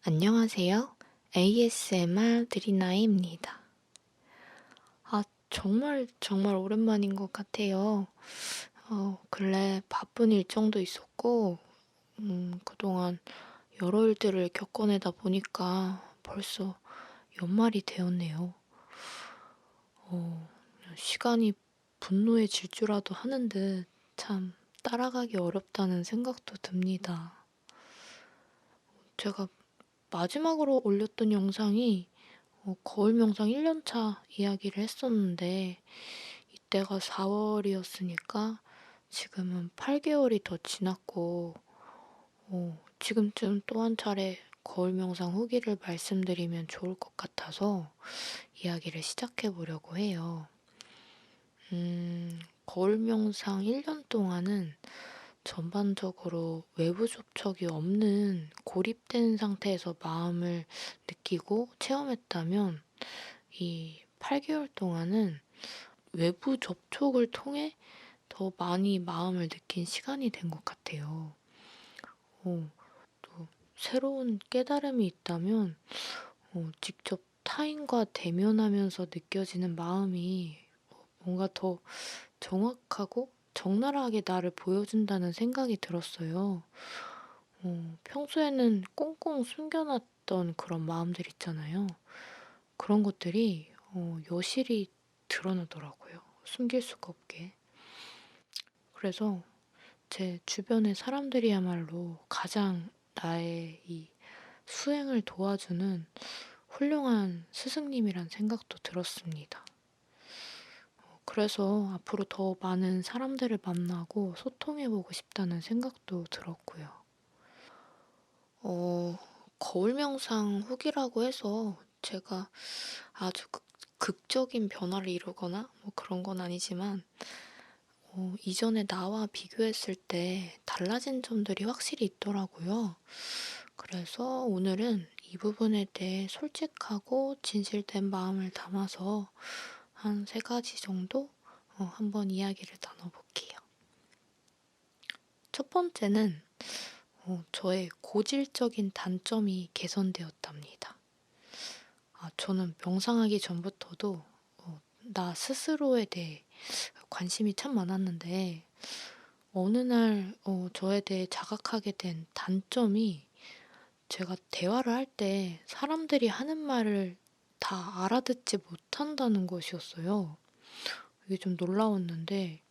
안녕하세요. ASMR 드리나입니다. 정말 정말 오랜만인 것 같아요. 근래 바쁜 일정도 있었고, 그동안 여러 일들을 겪어내다 보니까 벌써 연말이 되었네요. 어, 시간이 분노의 질주라도 하는 듯 참 따라가기 어렵다는 생각도 듭니다. 제가 마지막으로 올렸던 영상이 거울 명상 1년 차 이야기를 했었는데, 이때가 4월이었으니까 지금은 8개월이 더 지났고, 지금쯤 또 한 차례 거울 명상 후기를 말씀드리면 좋을 것 같아서 이야기를 시작해 보려고 해요. 거울 명상 1년 동안은 전반적으로 외부 접촉이 없는 고립된 상태에서 마음을 느끼고 체험했다면, 이 8개월 동안은 외부 접촉을 통해 더 많이 마음을 느낀 시간이 된 것 같아요. 또 새로운 깨달음이 있다면, 직접 타인과 대면하면서 느껴지는 마음이 뭔가 더 정확하고 적나라하게 나를 보여준다는 생각이 들었어요. 평소에는 꽁꽁 숨겨놨던 그런 마음들 있잖아요. 그런 것들이 여실히 드러나더라고요. 숨길 수가 없게. 그래서 제 주변의 사람들이야말로 가장 나의 이 수행을 도와주는 훌륭한 스승님이란 생각도 들었습니다. 그래서 앞으로 더 많은 사람들을 만나고 소통해보고 싶다는 생각도 들었고요. 어, 거울 명상 후기라고 해서 제가 아주 극적인 변화를 이루거나 뭐 그런 건 아니지만, 이전에 나와 비교했을 때 달라진 점들이 확실히 있더라고요. 그래서 오늘은 이 부분에 대해 솔직하고 진실된 마음을 담아서 한 세 가지 정도 한번 이야기를 나눠볼게요. 첫 번째는 저의 고질적인 단점이 개선되었답니다. 저는 명상하기 전부터도 나 스스로에 대해 관심이 참 많았는데, 어느 날 저에 대해 자각하게 된 단점이, 제가 대화를 할 때 사람들이 하는 말을 다 알아듣지 못한다는 것이었어요. 이게 좀 놀라웠는데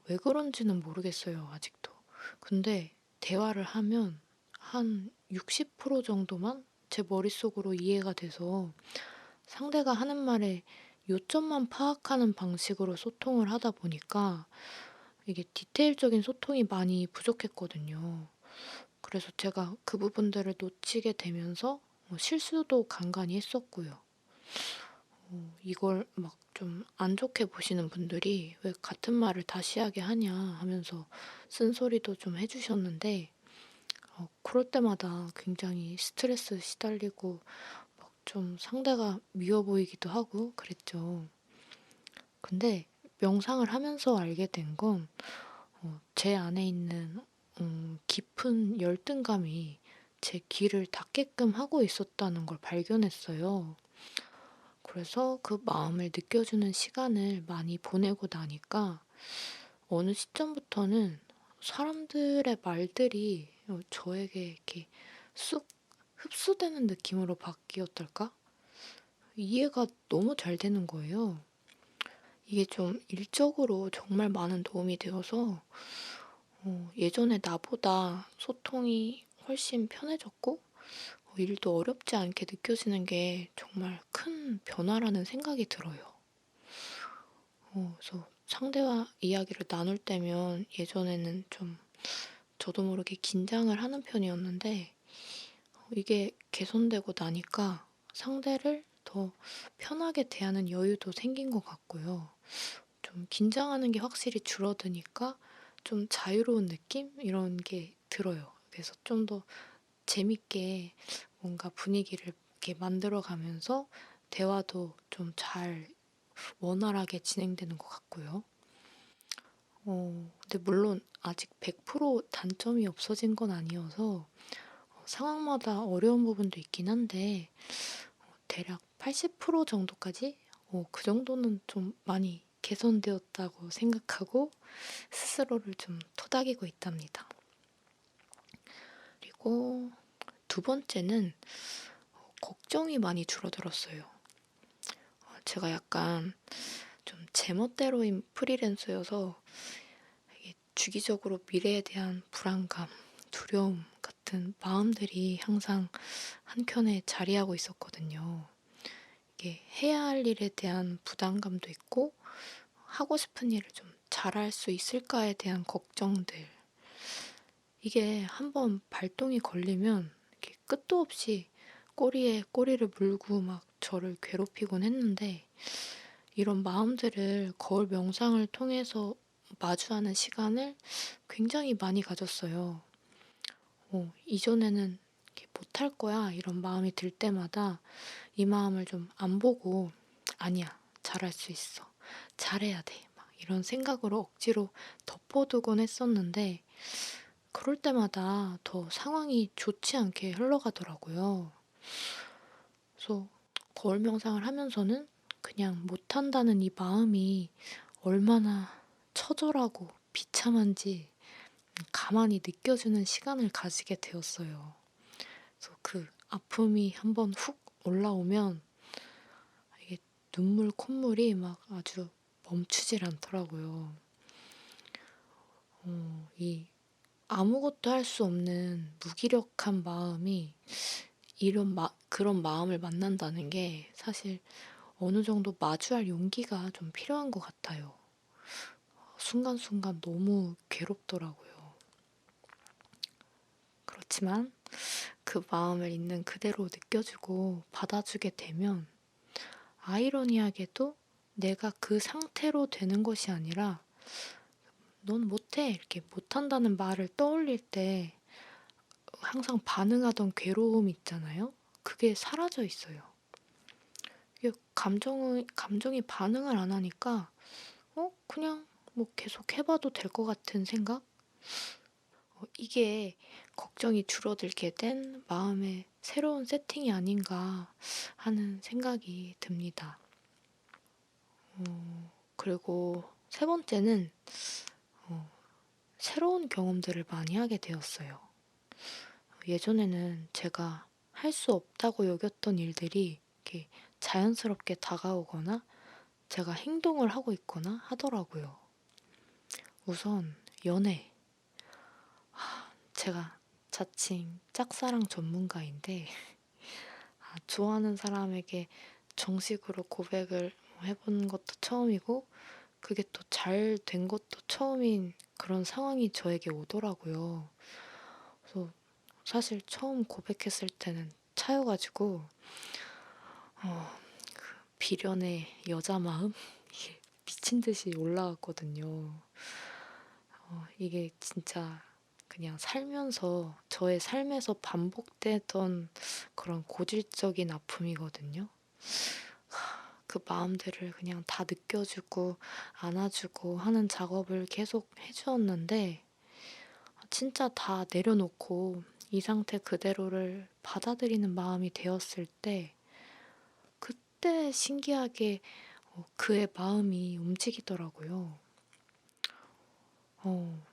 왜 그런지는 모르겠어요, 아직도. 근데 대화를 하면 한 60% 정도만 제 머릿속으로 이해가 돼서, 상대가 하는 말에 요점만 파악하는 방식으로 소통을 하다 보니까 이게 디테일적인 소통이 많이 부족했거든요. 그래서 제가 그 부분들을 놓치게 되면서 실수도 간간히 했었고요. 이걸 막 좀 안 좋게 보시는 분들이 "왜 같은 말을 다시 하게 하냐." 하면서 쓴소리도 좀 해 주셨는데, 그럴 때마다 굉장히 스트레스 시달리고 막 좀 상대가 미워 보이기도 하고 그랬죠. 근데 명상을 하면서 알게 된 건, 제 안에 있는 깊은 열등감이 제 귀를 닫게끔 하고 있었다는 걸 발견했어요. 그래서 그 마음을 느껴주는 시간을 많이 보내고 나니까 어느 시점부터는 사람들의 말들이 저에게 이렇게 쑥 흡수되는 느낌으로 바뀌었달까? 이해가 너무 잘 되는 거예요. 이게 좀 일적으로 정말 많은 도움이 되어서 예전에 나보다 소통이 훨씬 편해졌고, 일도 어렵지 않게 느껴지는 게 정말 큰 변화라는 생각이 들어요. 그래서 상대와 이야기를 나눌 때면 예전에는 좀 저도 모르게 긴장을 하는 편이었는데, 이게 개선되고 나니까 상대를 더 편하게 대하는 여유도 생긴 것 같고요. 좀 긴장하는 게 확실히 줄어드니까 좀 자유로운 느낌? 이런 게 들어요. 그래서 좀 더 재밌게 뭔가 분위기를 이렇게 만들어 가면서 대화도 좀 잘 원활하게 진행되는 것 같고요. 근데 물론 아직 100% 단점이 없어진 건 아니어서 상황마다 어려운 부분도 있긴 한데 대략 80% 정도까지 그 정도는 좀 많이 개선되었다고 생각하고 스스로를 좀 토닥이고 있답니다. 그리고 두 번째는 걱정이 많이 줄어들었어요. 제가 약간 좀 제멋대로인 프리랜서여서 이게 주기적으로 미래에 대한 불안감, 두려움 같은 마음들이 항상 한켠에 자리하고 있었거든요. 이게 해야 할 일에 대한 부담감도 있고, 하고 싶은 일을 좀 잘할 수 있을까에 대한 걱정들. 이게 한번 발동이 걸리면 이렇게 끝도 없이 꼬리에 꼬리를 물고 막 저를 괴롭히곤 했는데, 이런 마음들을 거울 명상을 통해서 마주하는 시간을 굉장히 많이 가졌어요. 이전에는 이렇게 못할 거야 이런 마음이 들 때마다 이 마음을 좀 안 보고 아니야, 잘할 수 있어. 잘해야 돼. 막 이런 생각으로 억지로 덮어두곤 했었는데 그럴 때마다 더 상황이 좋지 않게 흘러가더라고요. 그래서 거울 명상을 하면서는 그냥 못한다는 이 마음이 얼마나 처절하고 비참한지 가만히 느껴주는 시간을 가지게 되었어요. 그래서 그 아픔이 한번 훅 올라오면 이게 눈물, 콧물이 막 아주 멈추질 않더라고요. 이 아무것도 할 수 없는 무기력한 마음이 그런 마음을 만난다는 게 사실 어느 정도 마주할 용기가 좀 필요한 것 같아요. 순간순간 너무 괴롭더라고요. 그렇지만 그 마음을 있는 그대로 느껴주고 받아주게 되면 아이러니하게도 내가 그 상태로 되는 것이 아니라 넌 못해 이렇게 못한다는 말을 떠올릴 때 항상 반응하던 괴로움 있잖아요. 그게 사라져 있어요. 이게 감정이 반응을 안 하니까 그냥 뭐 계속 해봐도 될 것 같은 생각? 이게 걱정이 줄어들게 된 마음의 새로운 세팅이 아닌가 하는 생각이 듭니다. 그리고 세 번째는 새로운 경험들을 많이 하게 되었어요. 예전에는 제가 할 수 없다고 여겼던 일들이 이렇게 자연스럽게 다가오거나 제가 행동을 하고 있거나 하더라고요. 우선 연애. 제가 자칭 짝사랑 전문가인데 좋아하는 사람에게 정식으로 고백을 해본 것도 처음이고 그게 또 잘 된 것도 처음인 그런 상황이 저에게 오더라고요. 그래서 사실 처음 고백했을 때는 차여가지고 비련의 여자 마음? 이게 미친 듯이 올라왔거든요. 이게 진짜 그냥 살면서 저의 삶에서 반복되던 그런 고질적인 아픔이거든요. 그 마음들을 그냥 다 느껴주고 안아주고 하는 작업을 계속 해주었는데 진짜 다 내려놓고 이 상태 그대로를 받아들이는 마음이 되었을 때 그때 신기하게 그의 마음이 움직이더라고요. 어,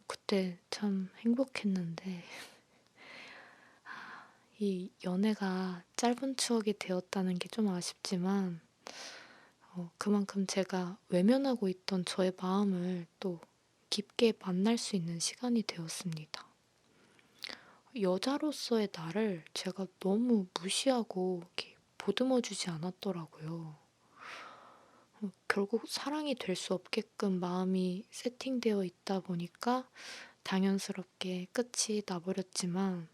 그때 참 행복했는데 이 연애가 짧은 추억이 되었다는 게 좀 아쉽지만 그만큼 제가 외면하고 있던 저의 마음을 또 깊게 만날 수 있는 시간이 되었습니다. 여자로서의 나를 제가 너무 무시하고 이렇게 보듬어 주지 않았더라고요. 결국 사랑이 될 수 없게끔 마음이 세팅되어 있다 보니까 당연스럽게 끝이 나버렸지만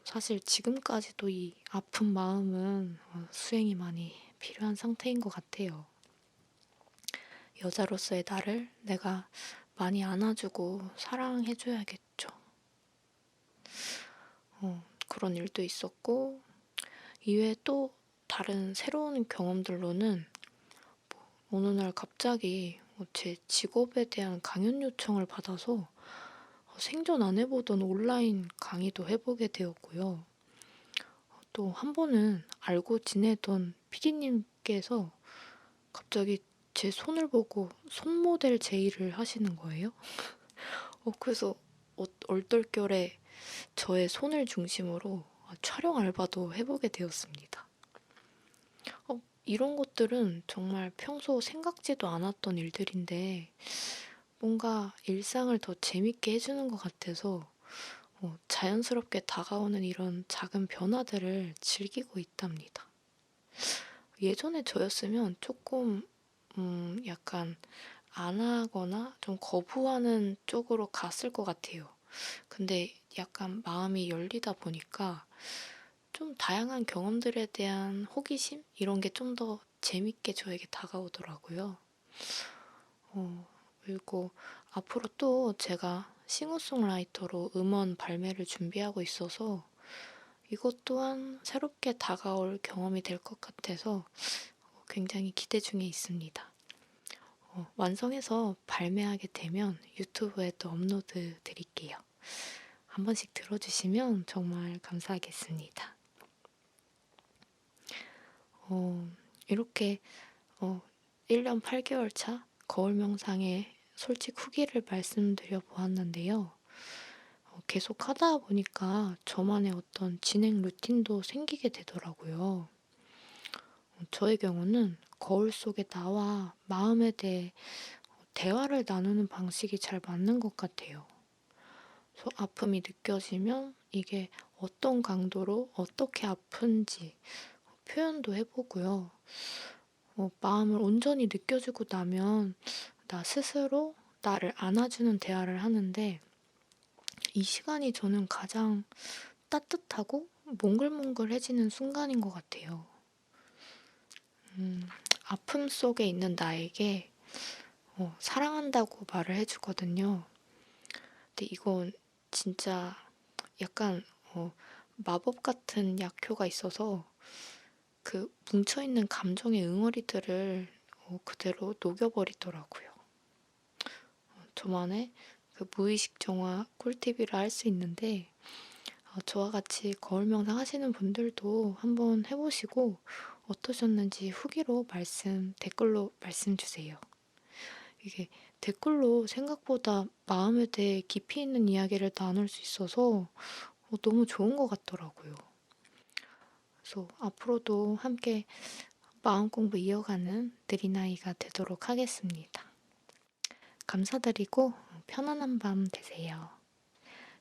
사실 지금까지도 이 아픈 마음은 수행이 많이 필요한 상태인 것 같아요. 여자로서의 나를 내가 많이 안아주고 사랑해줘야겠죠. 그런 일도 있었고, 이외에 또 다른 새로운 경험들로는 어느 날 갑자기 제 직업에 대한 강연 요청을 받아서 생전 안 해 보던 온라인 강의도 해 보게 되었고요. 또 한 번은 알고 지내던 PD님께서 갑자기 제 손을 보고 손 모델 제의를 하시는 거예요. 그래서 얼떨결에 저의 손을 중심으로 촬영 알바도 해 보게 되었습니다. 이런 것들은 정말 평소 생각지도 않았던 일들인데 뭔가 일상을 더 재밌게 해 주는 것 같아서 자연스럽게 다가오는 이런 작은 변화들을 즐기고 있답니다. 예전에 저였으면 조금 약간 안 하거나 좀 거부하는 쪽으로 갔을 것 같아요. 근데 약간 마음이 열리다 보니까 좀 다양한 경험들에 대한 호기심? 이런 게 좀 더 재밌게 저에게 다가오더라고요. 그리고 앞으로 또 제가 싱어송라이터로 음원 발매를 준비하고 있어서 이것 또한 새롭게 다가올 경험이 될 것 같아서 굉장히 기대 중에 있습니다. 완성해서 발매하게 되면 유튜브에 또 업로드 드릴게요. 한 번씩 들어주시면 정말 감사하겠습니다. 어, 이렇게 1년 8개월 차 거울 명상의 솔직 후기를 말씀드려 보았는데요. 계속 하다 보니까 저만의 어떤 진행 루틴도 생기게 되더라고요. 저의 경우는 거울 속에 나와 마음에 대해 대화를 나누는 방식이 잘 맞는 것 같아요. 그래서 아픔이 느껴지면 이게 어떤 강도로 어떻게 아픈지 표현도 해보고요. 마음을 온전히 느껴주고 나면 나 스스로 나를 안아주는 대화를 하는데 이 시간이 저는 가장 따뜻하고 몽글몽글해지는 순간인 것 같아요. 아픔 속에 있는 나에게 사랑한다고 말을 해주거든요. 근데 이건 진짜 약간 마법 같은 약효가 있어서 그 뭉쳐있는 감정의 응어리들을 그대로 녹여버리더라고요. 저만의 그 무의식 정화 꿀팁이라 할 수 있는데 저와 같이 거울 명상 하시는 분들도 한번 해보시고 어떠셨는지 후기로 댓글로 말씀 주세요. 이게 댓글로 생각보다 마음에 대해 깊이 있는 이야기를 나눌 수 있어서 너무 좋은 것 같더라고요. 그래서 앞으로도 함께 마음 공부 이어가는 느린아이가 되도록 하겠습니다. 감사드리고 편안한 밤 되세요.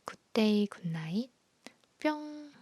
굿데이 굿나잇 뿅.